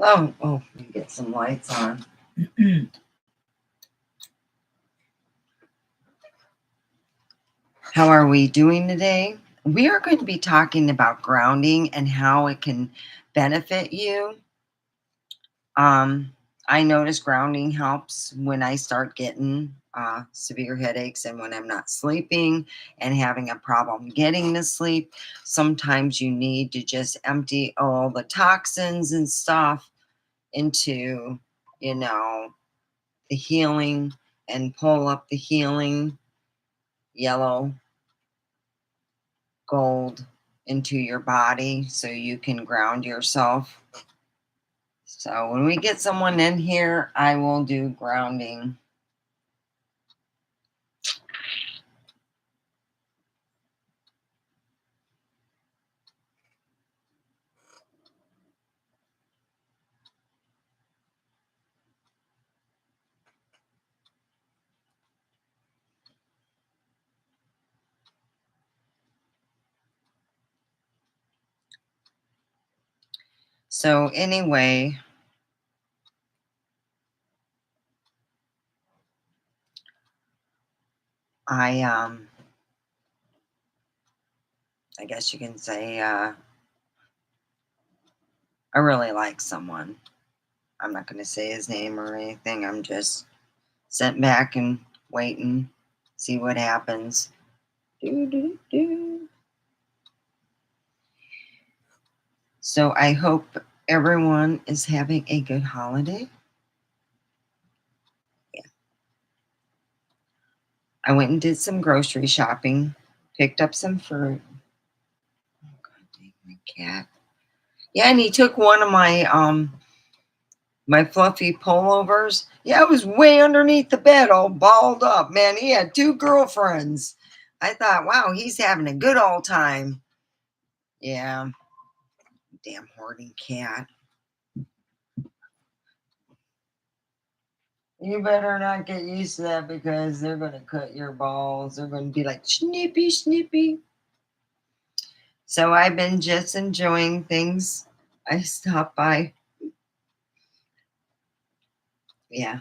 Oh, let me get some lights on. How are we doing today? We are going to be talking about grounding and how it can benefit you. Um, I notice grounding helps when I start getting severe headaches and when I'm not sleeping and having a problem getting to sleep. Sometimes you need to just empty all the toxins and stuff into, you know, the healing and pull up the healing yellow gold into your body so you can ground yourself. So when we get someone in here, I will do grounding. So anyway, I I guess you can say I really like someone. I'm not going to say his name or anything. I'm just sitting back and waiting, see what happens. Do, do, do. So I hope everyone is having a good holiday. Yeah. I went and did some grocery shopping, picked up some fruit. Oh God dang my cat. Yeah, and he took one of my fluffy pullovers. Yeah, it was way underneath the bed, all balled up. Man, he had two girlfriends. I thought, wow, he's having a good old time. Yeah, damn hoarding cat. You better not get used to that because they're going to cut your balls. They're going to be like, snippy, snippy. So I've been just enjoying things. I stopped by. Yeah,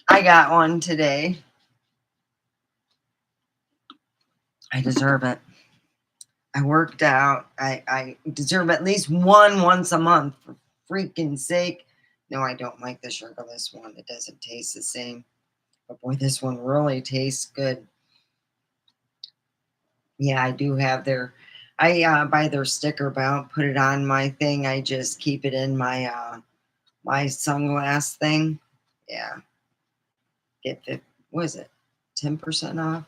I got one today. I deserve it. I worked out. I deserve at least one once a month for freaking sake. No, I don't like the sugarless one. It doesn't taste the same. But boy, this one really tastes good. Yeah, I do have their. I buy their sticker bound, put it on my thing. I just keep it in my sunglass thing. Yeah, get what is it? 10% off.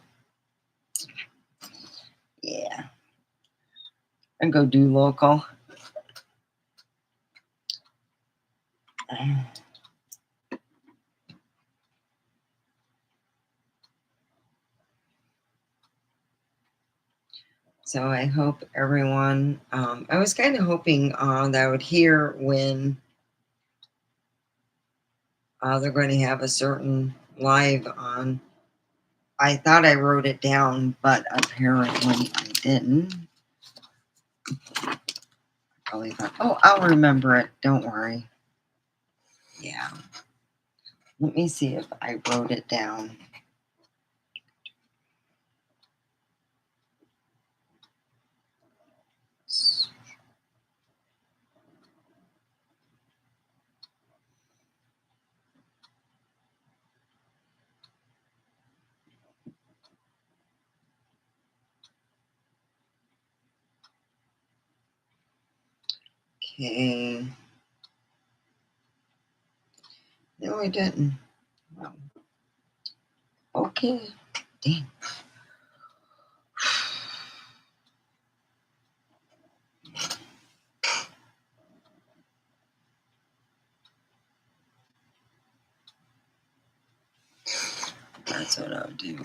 Yeah, and go do local. So I hope everyone. I was kind of hoping that I would hear when they're going to have a certain live on. I thought I wrote it down, but apparently I didn't. Probably thought, oh, I'll remember it. Don't worry. Yeah. Let me see if I wrote it down. Okay. No, I didn't. Wow. Okay. Dang. That's what I'll do.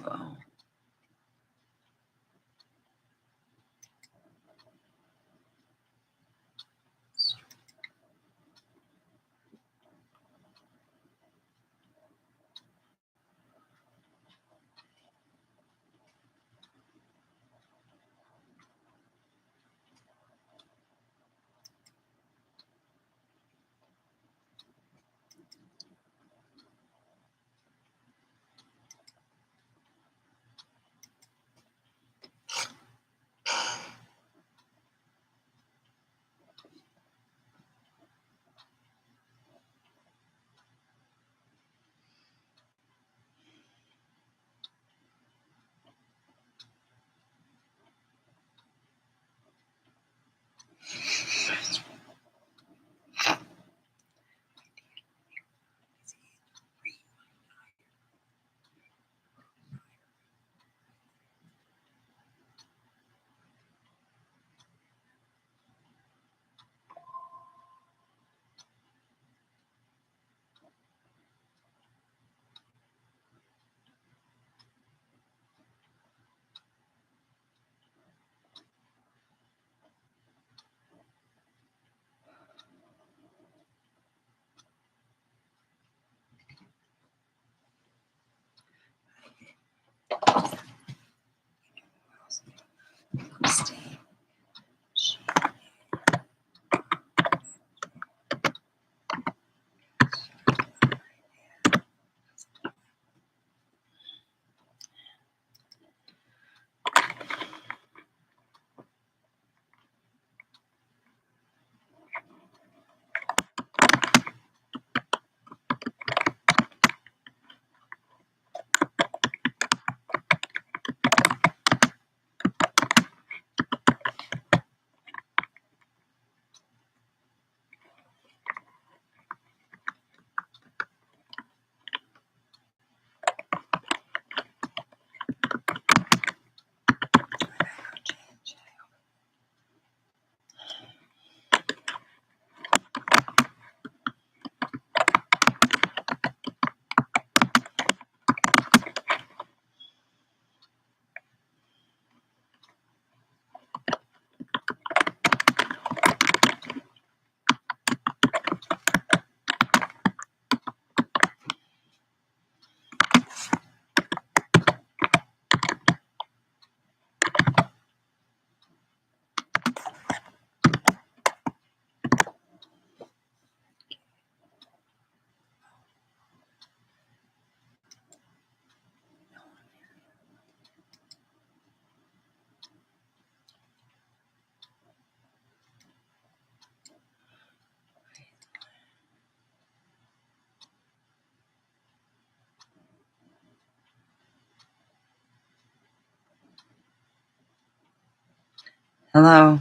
Hello.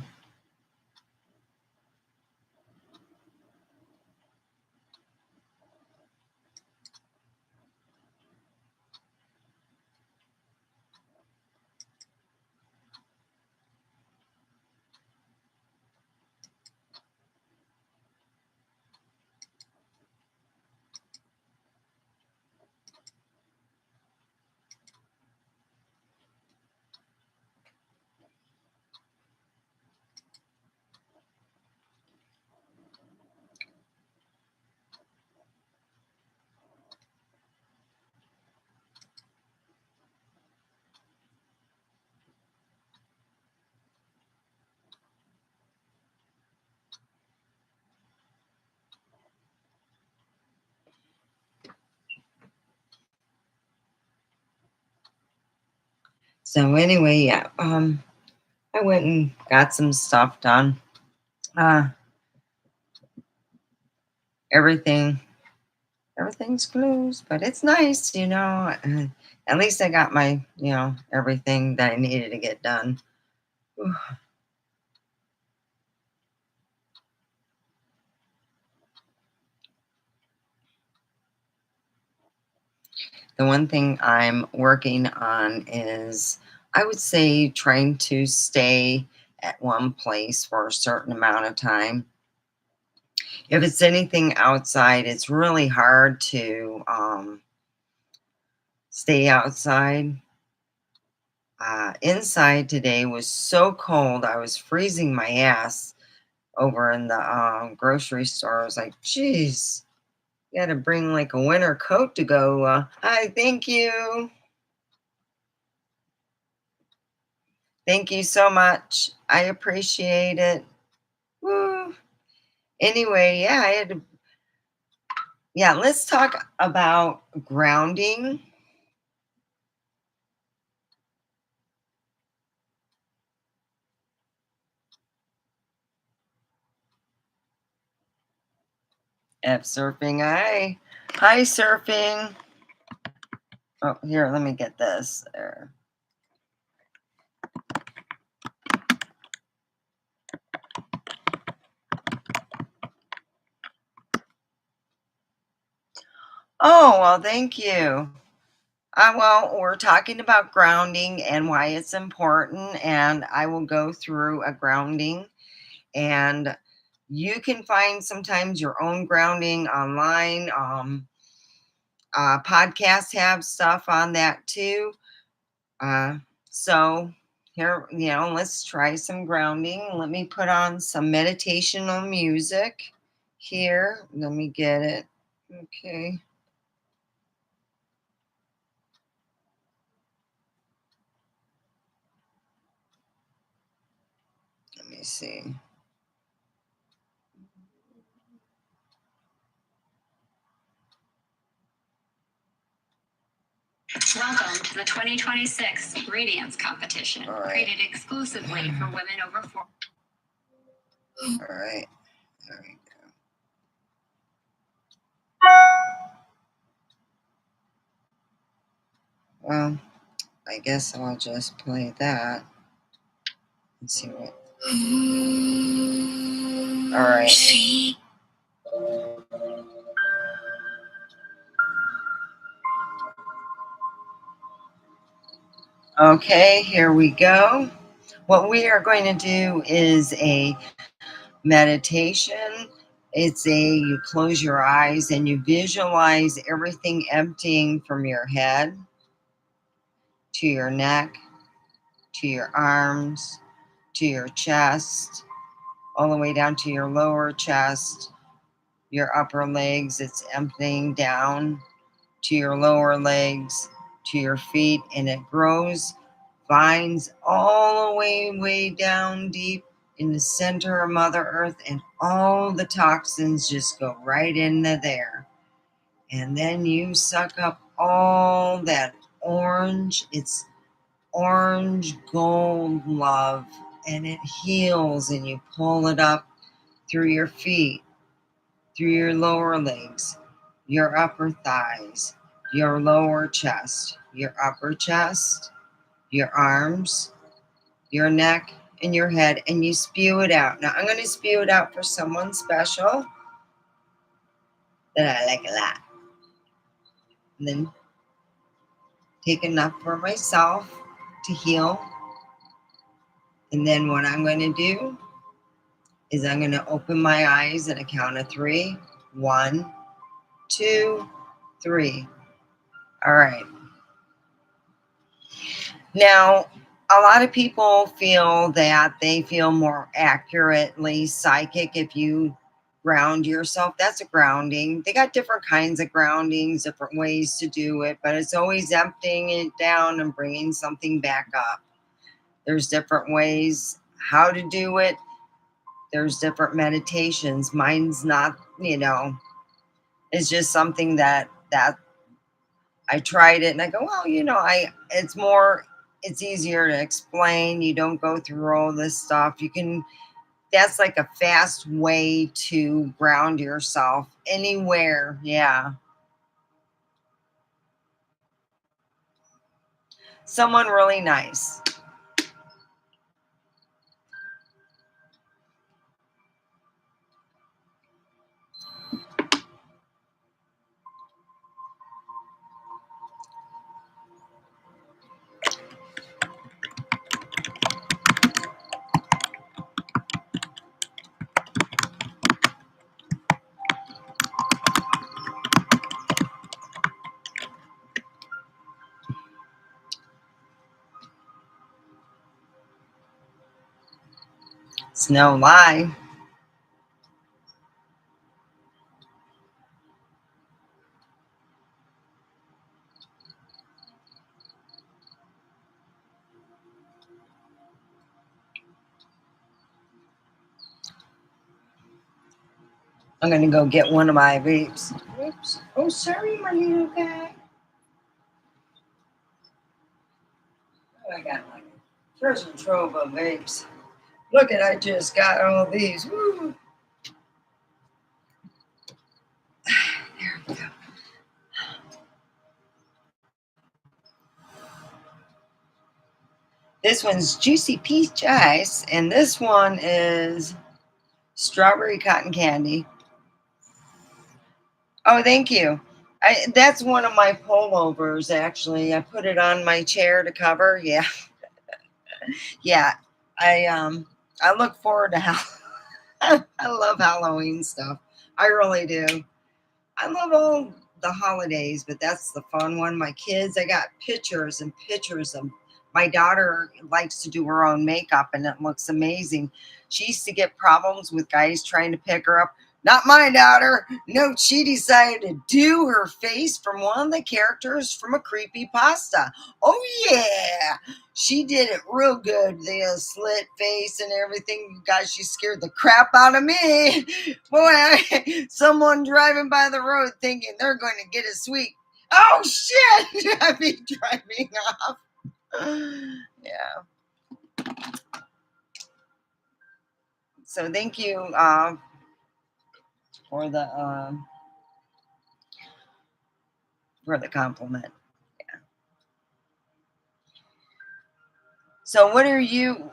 So anyway, yeah, I went and got some stuff done. Uh, everything, everything's closed, but it's nice, you know. At least I got my, everything that I needed to get done. Whew. The one thing I'm working on is, I would say, trying to stay at one place for a certain amount of time. If it's anything outside, it's really hard to stay outside. Inside today was so cold, I was freezing my ass over in the grocery store. I was like, geez, you got to bring like a winter coat to go. Hi, thank you. Thank you so much. I appreciate it. Woo. Anyway, yeah, yeah, let's talk about grounding. F surfing. Hi, surfing. Oh, here, let me get this there. Oh, well, thank you. Well, we're talking about grounding and why it's important, and I will go through a grounding. And you can find sometimes your own grounding online. Podcasts have stuff on that too. So here, let's try some grounding. Let me put on some meditational music here. Let me get it. Okay. Let me see. Welcome to the 2026 Radiance Competition, created exclusively for women over 4. All right. There we go. Well, I guess I'll just play that and see what. All right. Okay, here we go. What we are going to do is a meditation. You close your eyes and you visualize everything emptying from your head to your neck, to your arms, to your chest, all the way down to your lower chest, your upper legs. It's emptying down to your lower legs, to your feet, and it grows vines all the way down deep in the center of Mother Earth, and all the toxins just go right into there. And then you suck up all that it's orange gold love, and it heals, and you pull it up through your feet, through your lower legs, your upper thighs, your lower chest, your upper chest, your arms, your neck, in your head and you spew it out. Now I'm going to spew it out for someone special that I like a lot. And then take enough for myself to heal. And then what I'm going to do is I'm going to open my eyes at a count of 3. 1, 2, 3. All right. Now, a lot of people feel that they feel more accurately psychic if you ground yourself. That's a grounding. They got different kinds of groundings, different ways to do it, but it's always emptying it down and bringing something back up. There's different ways how to do it. There's different meditations. Mine's not, it's just something that I tried it and I go, well, it's easier to explain. You don't go through all this stuff. That's like a fast way to ground yourself anywhere. Yeah. Someone really nice. It's no lie. I'm going to go get one of my vapes. Oops. Oh, sorry, my little guy. Oh, I got like a treasure trove of vapes. Look at, I just got all these. Woo. There we go. This one's Juicy Peach Ice, and this one is Strawberry Cotton Candy. Oh, thank you. That's one of my pullovers, actually. I put it on my chair to cover. Yeah, yeah. I look forward to I love Halloween stuff. I really do. I love all the holidays, but that's the fun one. My kids, I got pictures and pictures of my daughter likes to do her own makeup and it looks amazing. She used to get problems with guys trying to pick her up. Not my daughter. No, she decided to do her face from one of the characters from a creepy pasta. Oh yeah. She did it real good. The slit face and everything. Guys, she scared the crap out of me. Boy, someone driving by the road thinking they're going to get a sweet. Oh shit! I'd be driving off. Yeah. So thank you for the compliment. Yeah. So what are you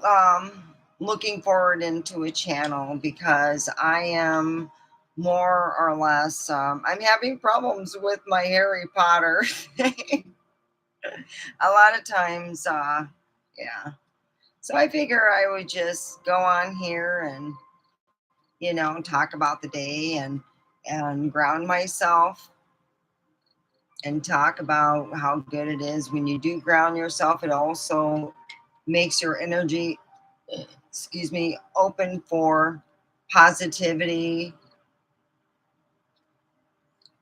looking forward into a channel? Because I am more or less I'm having problems with my Harry Potter. A lot of times, yeah. So I figure I would just go on here and talk about the day and ground myself and talk about how good it is when you do ground yourself. It also makes your energy, excuse me, open for positivity.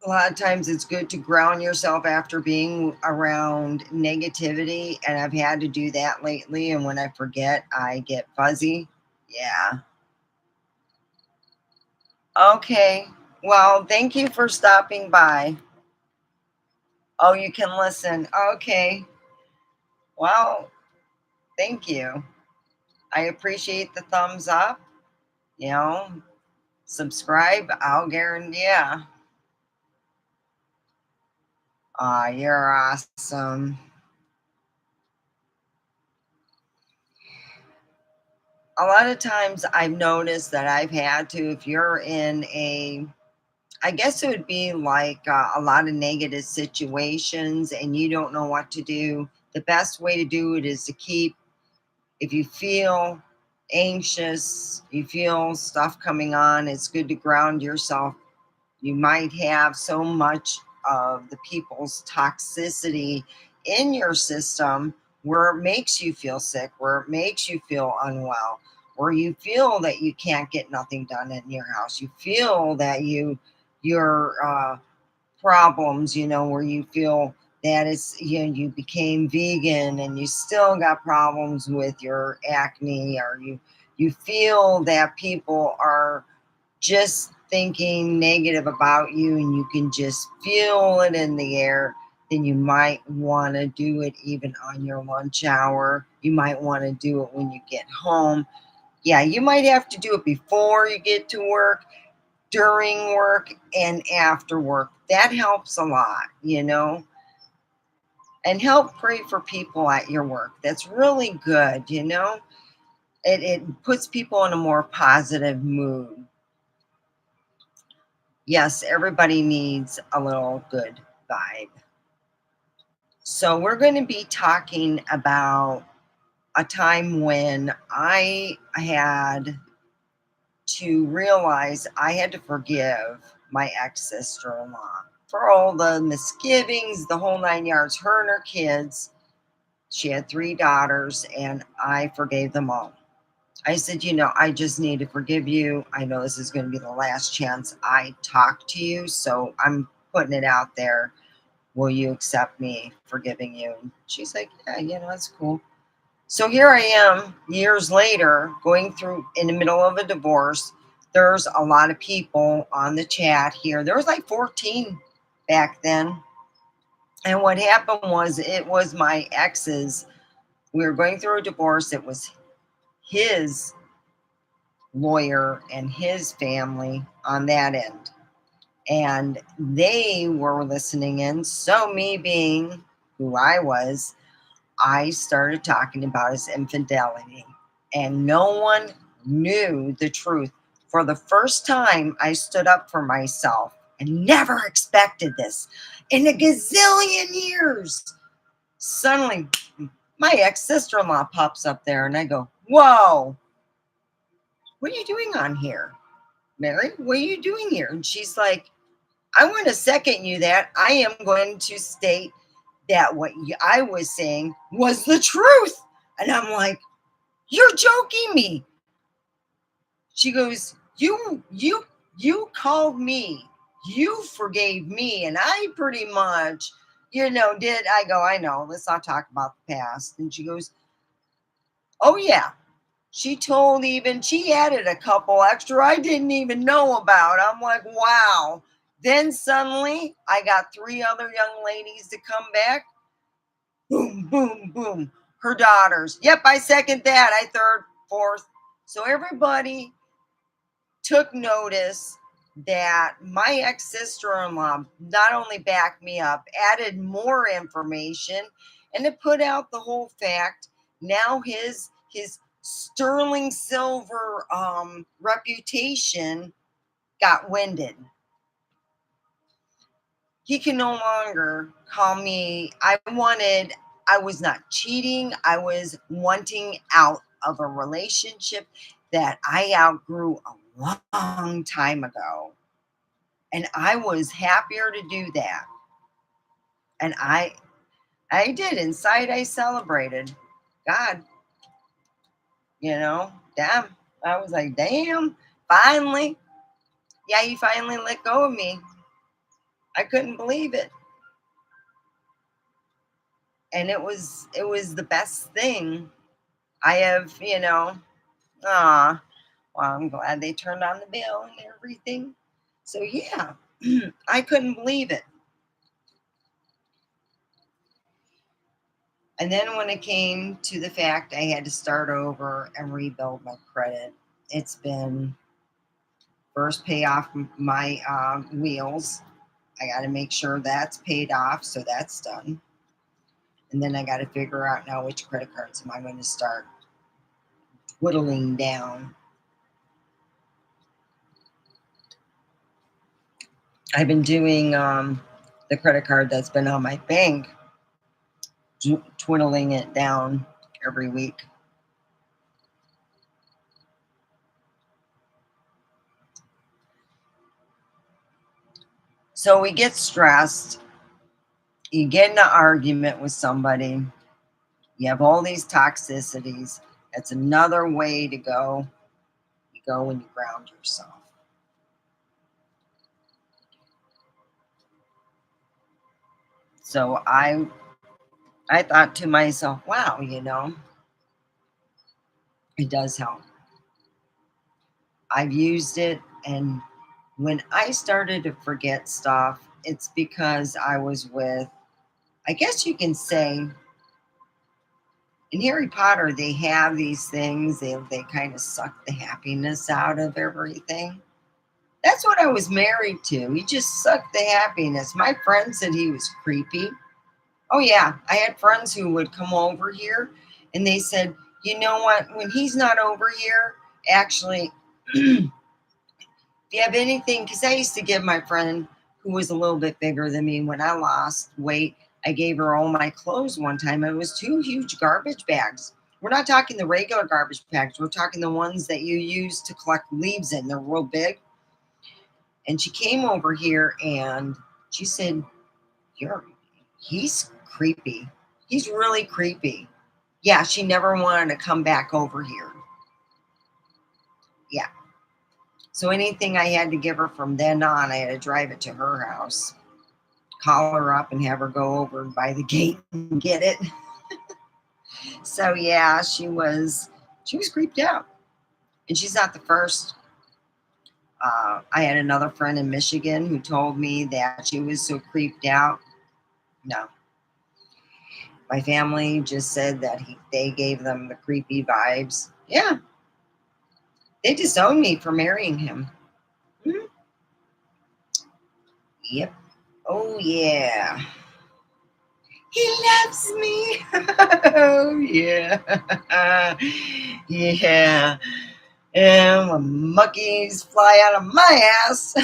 A lot of times it's good to ground yourself after being around negativity, and I've had to do that lately, and when I forget I get fuzzy. Yeah. Okay, well, thank you for stopping by. Oh, you can listen. Okay, well, thank you. I appreciate the thumbs up. you know Subscribe. I'll guarantee. Yeah. You're awesome. A lot of times I've noticed that I've had to, if you're in a, I guess it would be like a lot of negative situations and you don't know what to do. The best way to do it is to keep, if you feel anxious, you feel stuff coming on, it's good to ground yourself. You might have so much of the people's toxicity in your system where it makes you feel sick, where it makes you feel unwell, where you feel that you can't get nothing done in your house. You feel that your problems, where you feel that it's, you became vegan and you still got problems with your acne, or you feel that people are just thinking negative about you and you can just feel it in the air, then you might want to do it even on your lunch hour. You might want to do it when you get home. Yeah, you might have to do it before you get to work, during work, and after work. That helps a lot. And help pray for people at your work. That's really good. It puts people in a more positive mood. Yes, everybody needs a little good vibe. So, we're going to be talking about a time when I had to realize I had to forgive my ex sister in law for all the misgivings, the whole 9 yards, her and her kids. She had 3 daughters, and I forgave them all. I said, I just need to forgive you. I know this is going to be the last chance I talk to you. So I'm putting it out there. Will you accept me forgiving you? And she's like, yeah, that's cool. So here I am years later going through in the middle of a divorce. There's a lot of people on the chat here. There was like 14 back then. And what happened was it was my ex's. We were going through a divorce. It was his lawyer and his family on that end. And they were listening in. So, me being who I was, I started talking about his infidelity. And no one knew the truth. For the first time, I stood up for myself and never expected this in a gazillion years. Suddenly, my ex sister in law pops up there, and I go, whoa, what are you doing on here? Mary, what are you doing here? And she's like, I want to second you that. I am going to state that what I was saying was the truth. And I'm like, you're joking me. She goes, you called me. You forgave me. And I pretty much, did. I go, I know. Let's not talk about the past. And she goes, oh, yeah. She added a couple extra I didn't even know about. I'm like, wow. Then suddenly I got 3 other young ladies to come back. Boom, boom, boom. Her daughters. Yep, I second that. I third, fourth. So everybody took notice that my ex sister in law not only backed me up, added more information, and to put out the whole fact. Now his sterling silver reputation got winded. He can no longer call me. I was not cheating. I was wanting out of a relationship that I outgrew a long time ago. And I was happier to do that. And I did. Inside I celebrated. God, damn. I was like, damn, finally. Yeah, he finally let go of me. I couldn't believe it. And it was the best thing. I have, well, I'm glad they turned on the bill and everything. So yeah, I couldn't believe it. And then when it came to the fact I had to start over and rebuild my credit, it's been first pay off my wheels. I got to make sure that's paid off, so that's done. And then I got to figure out now which credit cards am I going to start whittling down. I've been doing the credit card that's been on my bank, twiddling it down every week. So we get stressed. You get in an argument with somebody. You have all these toxicities. That's another way to go. You go and you ground yourself. So I thought to myself, wow, it does help. I've used it, and when I started to forget stuff, it's because I was with, I guess you can say, in Harry Potter, they have these things, they kind of suck the happiness out of everything. That's what I was married to. He just sucked the happiness. My friend said he was creepy. Oh, yeah. I had friends who would come over here and they said, you know what? When he's not over here, actually, if you have anything, because I used to give my friend who was a little bit bigger than me, when I lost weight, I gave her all my clothes one time. It was 2 huge garbage bags. We're not talking the regular garbage bags. We're talking the ones that you use to collect leaves in. They're real big. And she came over here and she said, You're he's creepy. He's really creepy. Yeah, she never wanted to come back over here. Yeah. So anything I had to give her from then on, I had to drive it to her house, call her up and have her go over by the gate and get it. So yeah, she was creeped out. And she's not the first. I had another friend in Michigan who told me that she was so creeped out. No, my family just said that they gave them the creepy vibes. Yeah, they disowned me for marrying him. Mhm. Yep. Oh, yeah. He loves me. Oh, yeah. Yeah. And when monkeys fly out of my ass.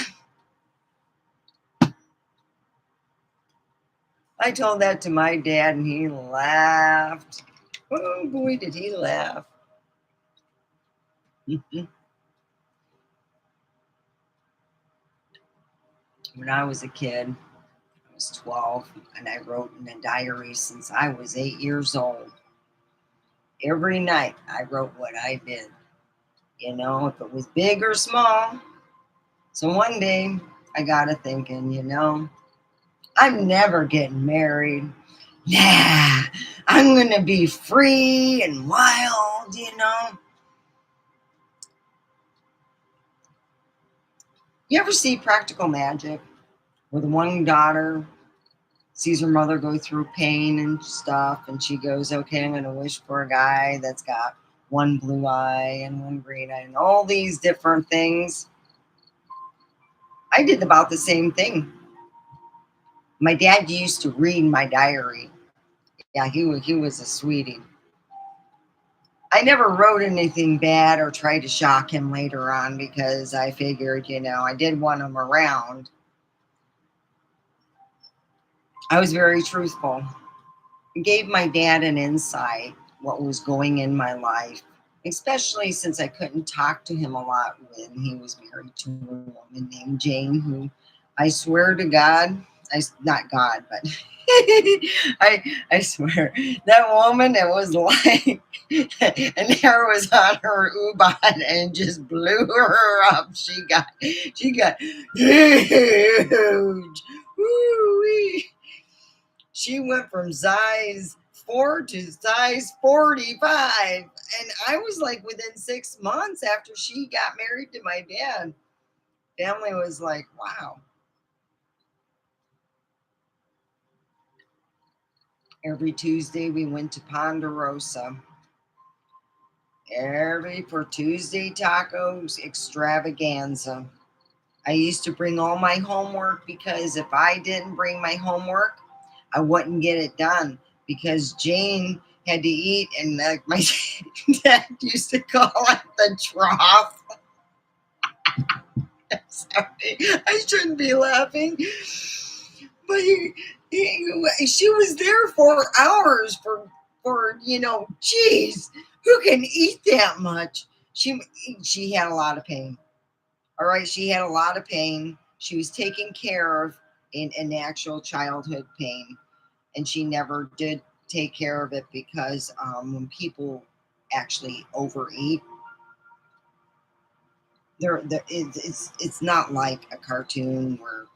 I told that to my dad and he laughed. Oh, boy, did he laugh. When I was a kid, I was 12, and I wrote in a diary since I was 8 years old. Every night I wrote what I did, if it was big or small. So one day I got to thinking, I'm never getting married. Nah, I'm going to be free and wild. You ever see Practical Magic where the one daughter sees her mother go through pain and stuff, and she goes, okay, I'm going to wish for a guy that's got one blue eye and one green eye and all these different things. I did about the same thing. My dad used to read my diary. Yeah, he was a sweetie. I never wrote anything bad or tried to shock him later on because I figured, I did want him around. I was very truthful. Gave my dad an insight what was going in my life, especially since I couldn't talk to him a lot when he was married to a woman named Jane, who I swear to God, not God, but I swear that woman that was like and hair was on her ubot and just blew her up. She got huge. Woo-wee. She went from size 4 to size 45. And I was like within 6 months after she got married to my dad. Family was like, wow. Every Tuesday we went to Ponderosa. For Tuesday tacos extravaganza. I used to bring all my homework because if I didn't bring my homework, I wouldn't get it done because Jane had to eat, and my dad used to call it the trough. Sorry, I shouldn't be laughing, but she was there for hours for geez, who can eat that much? She she had a lot of pain. All right, she had a lot of pain. She was taken care of in actual childhood pain, and she never did take care of it because when people actually overeat, it's not like a cartoon where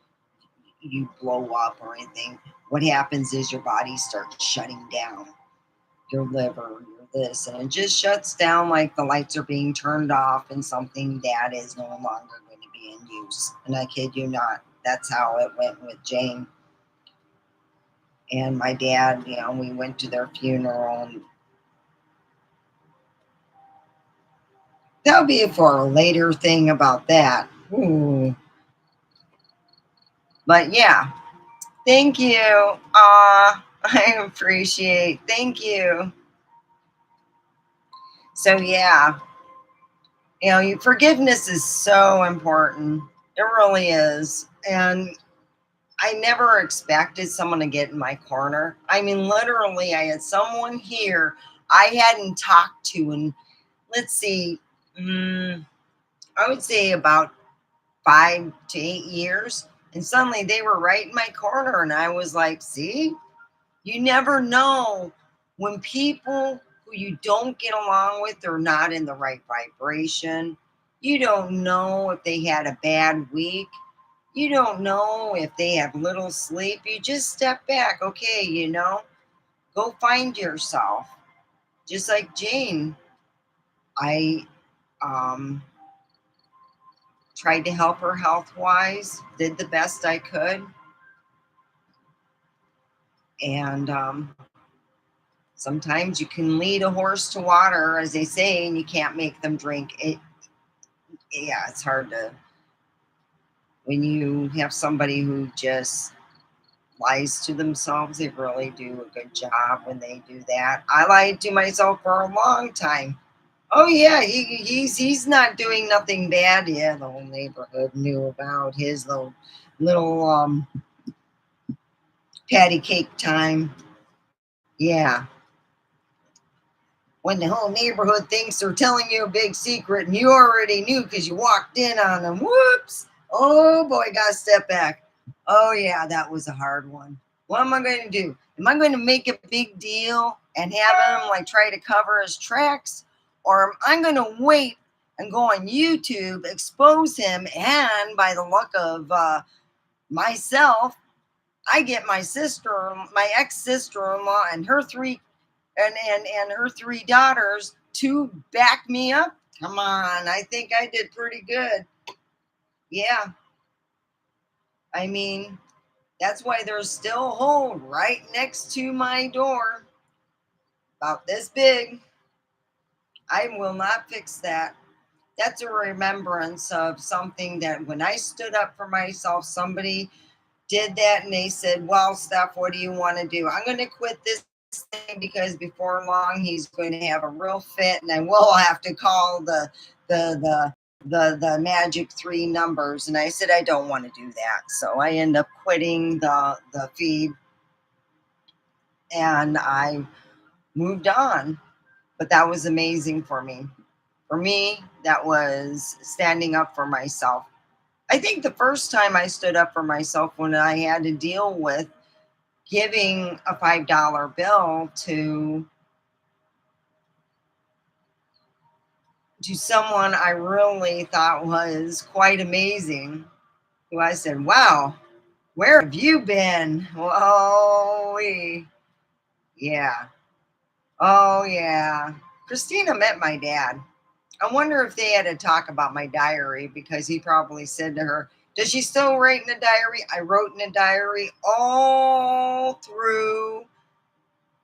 you blow up or anything. What happens is your body starts shutting down, your liver, your this, and it just shuts down like the lights are being turned off and something that is no longer going to be in use. And I kid you not, that's how it went with Jane and my dad. We went to their funeral, and that'll be for a later thing about that. Ooh. But yeah, thank you. I appreciate. Thank you. So yeah, forgiveness is so important. It really is. And I never expected someone to get in my corner. I mean, literally, I had someone here I hadn't talked to in, let's see, I would say about 5 to 8 years. And suddenly they were right in my corner. And I was like, see, you never know when people who you don't get along with are not in the right vibration. You don't know if they had a bad week. You don't know if they have little sleep. You just step back. Okay, go find yourself. Just like Jane, I tried to help her health wise, did the best I could. And sometimes you can lead a horse to water, as they say, and you can't make them drink it. Yeah, it's hard to, when you have somebody who just lies to themselves. They really do a good job when they do that. I lied to myself for a long time. Oh yeah, he's not doing nothing bad. Yeah, the whole neighborhood knew about his little patty cake time. Yeah, when the whole neighborhood thinks they're telling you a big secret and you already knew because you walked in on them. Whoops! Oh boy, gotta step back. Oh yeah, that was a hard one. What am I going to do? Am I going to make a big deal and have him like try to cover his tracks, or am I going to wait and go on YouTube, expose him, and by the luck of myself, I get my sister, my ex sister-in-law, and her three and her three daughters to back me up. Come on, I think I did pretty good. Yeah, I mean, that's why there's still a hole right next to my door, about this big. I will not fix that. That's a remembrance of something that when I stood up for myself, somebody did that and they said, well, Steph, what do you want to do? I'm going to quit this thing because before long he's going to have a real fit and I will have to call the the magic three numbers. And I said, I don't want to do that. So I end up quitting the feed and I moved on. But that was amazing for me. For me, that was standing up for myself. I think the first time I stood up for myself when I had to deal with giving a $5 bill to someone I really thought was quite amazing, who I said, wow, where have you been? Oh, yeah. Oh, yeah. Christina met my dad. I wonder if they had a talk about my diary because he probably said to her, does she still write in a diary? I wrote in a diary all through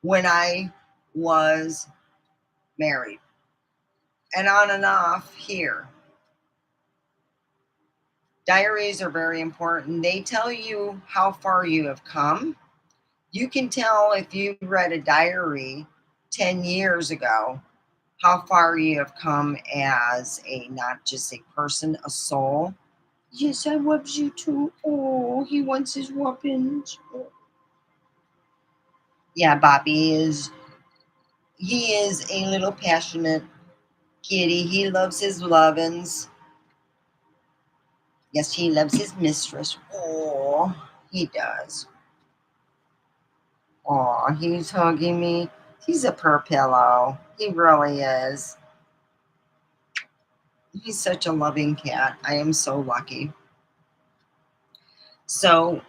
when I was married and on and off here. Diaries are very important. They tell you how far you have come. You can tell if you read a diary 10 years ago, how far you have come as a not just a person, a soul. Yes, I loves you too. Oh, he wants his weapons. Oh. Yeah, Bobby is he is a little passionate kitty. He loves his lovin's. Yes, he loves his mistress. Oh, he does. Oh, he's hugging me. He's a purr pillow. He really is. He's such a loving cat. I am so lucky. So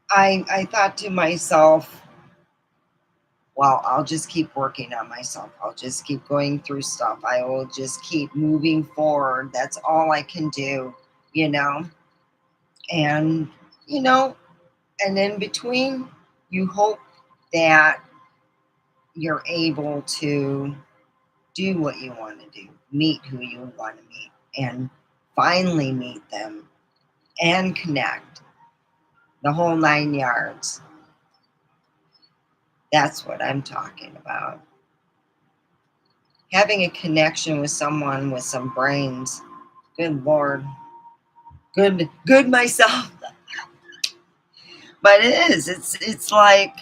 I thought to myself, well, I'll just keep working on myself. I'll just keep going through stuff. I will just keep moving forward. That's all I can do, you know? And, you know, and in between, you hope that you're able to do what you want to do, meet who you want to meet, and finally meet them and connect the whole 9 yards. That's what I'm talking about. Having a connection with someone with some brains. Good Lord. Good myself. But it is. It's like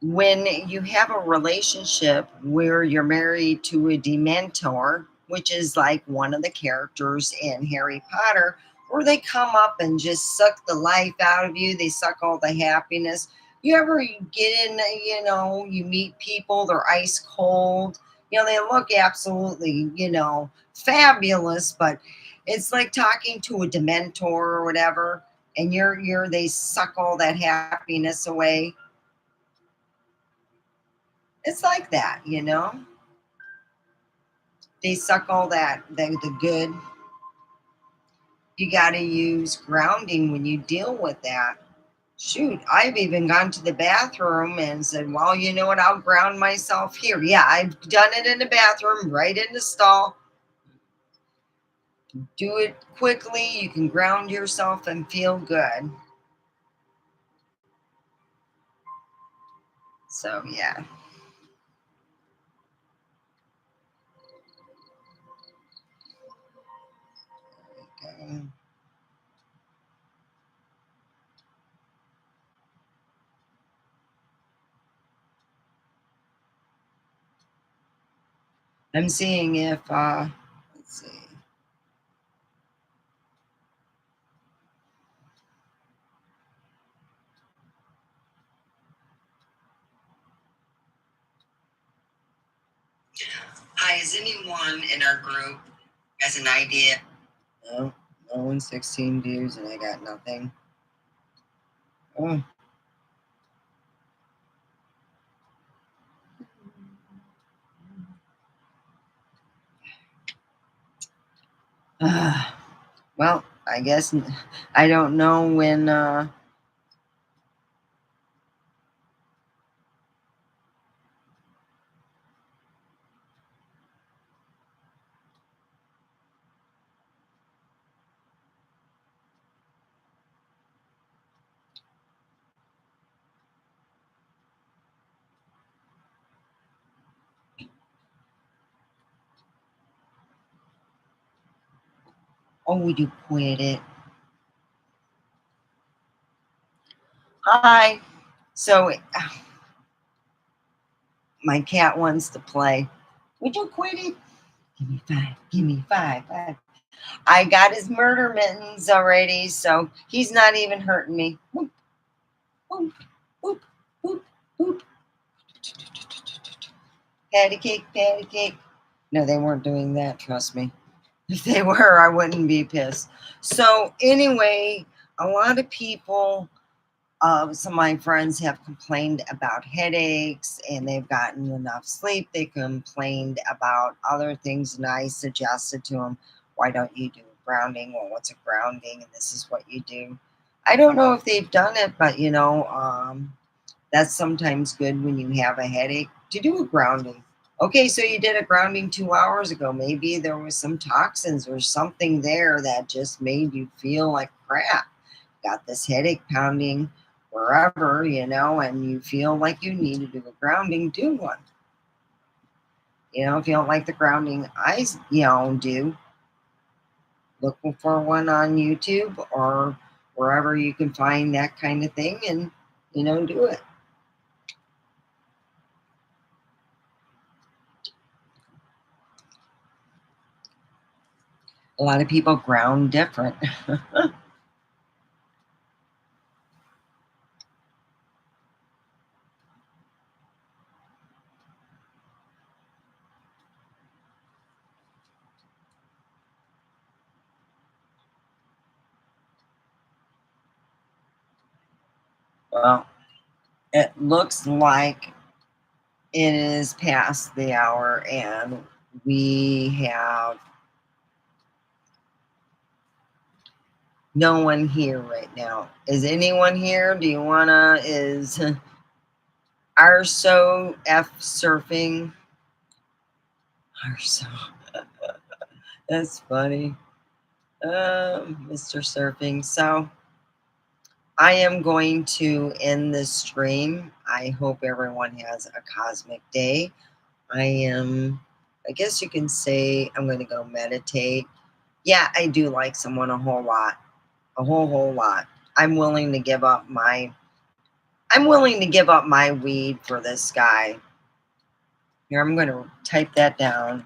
when you have a relationship where you're married to a dementor, which is like one of the characters in Harry Potter, where they come up and just suck the life out of you, they suck all the happiness. You ever get in, you meet people, they're ice cold, they look absolutely, fabulous, but it's like talking to a dementor or whatever, and they suck all that happiness away. It's like that. They suck all that, the good. You got to use grounding when you deal with that. Shoot, I've even gone to the bathroom and said, well, you know what? I'll ground myself here. Yeah, I've done it in the bathroom, right in the stall. Do it quickly. You can ground yourself and feel good. So, yeah. Okay. I'm seeing if, let's see. Hi, is anyone in our group has an idea? No, no one's 16 views and I got nothing. Oh. Well, I guess I don't know when. Oh, we do quit it. Hi. So my cat wants to play. Would you quit it? Give me five. Give me five. Five. I got his murder mittens already, so he's not even hurting me. Whoop, whoop, whoop, whoop, whoop. Patty cake, patty cake. No, they weren't doing that, trust me. If they were, I wouldn't be pissed. So, anyway, a lot of people, some of my friends have complained about headaches and they've gotten enough sleep. They complained about other things, and I suggested to them, why don't you do grounding? Well, what's a grounding? And this is what you do. I don't know if they've done it, but that's sometimes good when you have a headache to do a grounding. Okay, so you did a grounding 2 hours ago. Maybe there was some toxins or something there that just made you feel like crap. Got this headache pounding. wherever, and you feel like you need to do a grounding, do one. If you don't like the grounding do, look for one on YouTube or wherever you can find that kind of thing and, do it. A lot of people ground different. Well, it looks like it is past the hour and we have no one here right now. Is anyone here? Do you wanna is Arso F surfing? Arso. That's funny. Mr. Surfing. So I am going to end this stream. I hope everyone has a cosmic day. I guess you can say I'm going to go meditate. Yeah, I do like someone a whole lot, a whole lot. I'm willing to give up my weed for this guy. Here, I'm going to type that down.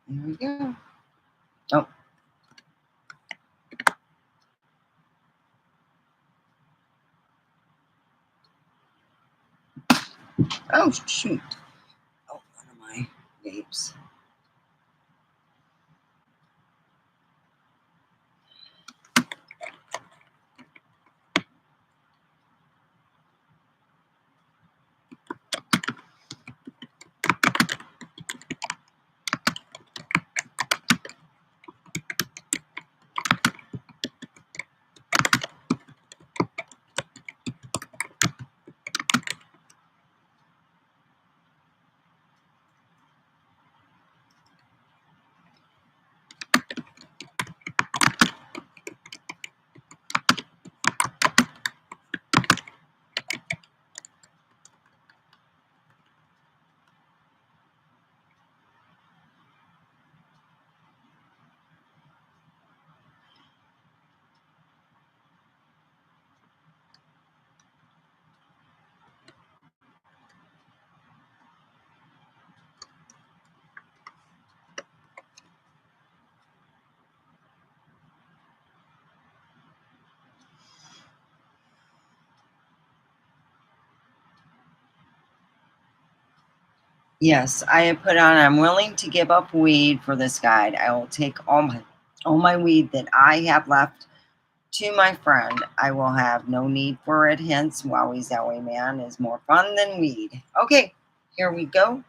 There we go. Oh. Oh, shoot. Oh, one of my vapes. Yes, I have put on, I'm willing to give up weed for this guide. I will take all my weed that I have left to my friend. I will have no need for it. Hence, Wowie Zowie Man is more fun than weed. Okay, here we go.